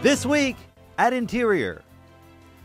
This week at Interior.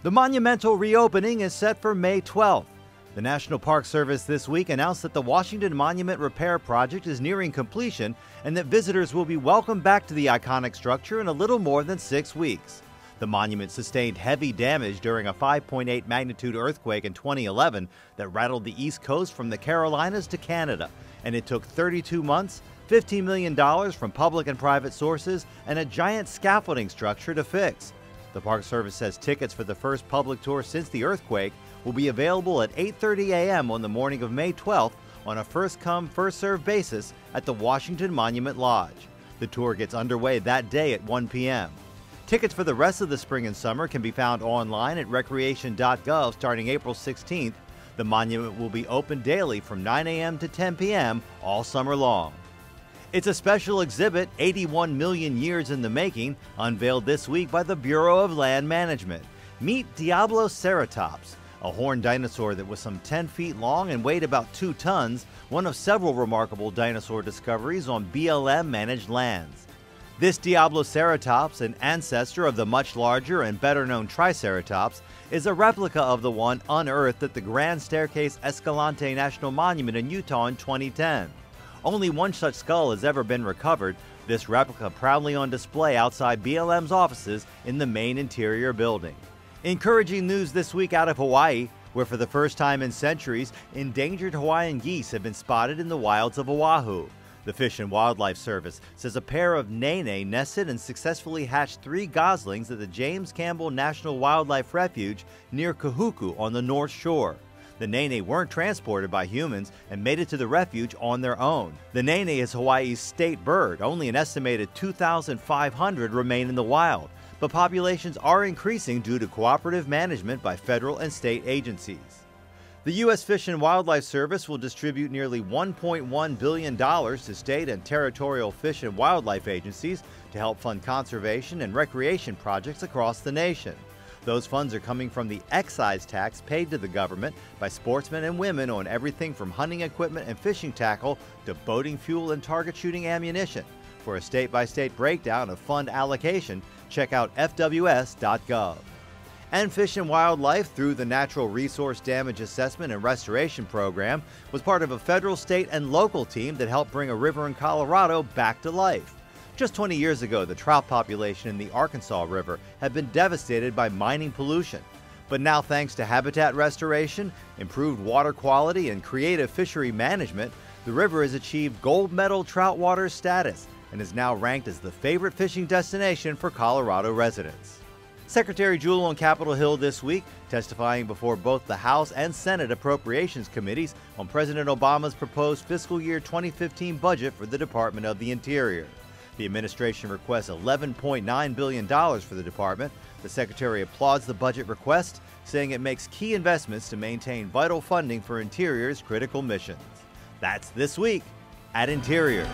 The monumental reopening is set for May 12th. The National Park Service this week announced that the Washington Monument Repair Project is nearing completion and that visitors will be welcomed back to the iconic structure in a little more than 6 weeks. The monument sustained heavy damage during a 5.8 magnitude earthquake in 2011 that rattled the East Coast from the Carolinas to Canada, and it took 32 months, $15 million from public and private sources, and a giant scaffolding structure to fix. The Park Service says tickets for the first public tour since the earthquake will be available at 8:30 a.m. on the morning of May 12th on a first-come, first-served basis at the Washington Monument Lodge. The tour gets underway that day at 1 p.m. Tickets for the rest of the spring and summer can be found online at recreation.gov starting April 16th. The monument will be open daily from 9 a.m. to 10 p.m. all summer long. It's a special exhibit, 81 million years in the making, unveiled this week by the Bureau of Land Management. Meet Diabloceratops, a horned dinosaur that was some 10 feet long and weighed about 2 tons, one of several remarkable dinosaur discoveries on BLM-managed lands. This Diabloceratops, an ancestor of the much larger and better-known Triceratops, is a replica of the one unearthed at the Grand Staircase Escalante National Monument in Utah in 2010. Only one such skull has ever been recovered, this replica proudly on display outside BLM's offices in the main interior building. Encouraging news this week out of Hawaii, where for the first time in centuries, endangered Hawaiian geese have been spotted in the wilds of Oahu. The Fish and Wildlife Service says a pair of nene nested and successfully hatched 3 goslings at the James Campbell National Wildlife Refuge near Kahuku on the North Shore. The nene weren't transported by humans and made it to the refuge on their own. The nene is Hawaii's state bird. Only an estimated 2,500 remain in the wild, but populations are increasing due to cooperative management by federal and state agencies. The U.S. Fish and Wildlife Service will distribute nearly $1.1 billion to state and territorial fish and wildlife agencies to help fund conservation and recreation projects across the nation. Those funds are coming from the excise tax paid to the government by sportsmen and women on everything from hunting equipment and fishing tackle to boating fuel and target shooting ammunition. For a state-by-state breakdown of fund allocation, check out fws.gov. And Fish and Wildlife, through the Natural Resource Damage Assessment and Restoration Program, was part of a federal, state, and local team that helped bring a river in Colorado back to life. Just 20 years ago, the trout population in the Arkansas River had been devastated by mining pollution. But now, thanks to habitat restoration, improved water quality, and creative fishery management, the river has achieved gold medal trout water status and is now ranked as the favorite fishing destination for Colorado residents. Secretary Jewell on Capitol Hill this week, testifying before both the House and Senate Appropriations Committees on President Obama's proposed fiscal year 2015 budget for the Department of the Interior. The administration requests $11.9 billion for the department. The Secretary applauds the budget request, saying it makes key investments to maintain vital funding for Interior's critical missions. That's this week at Interior.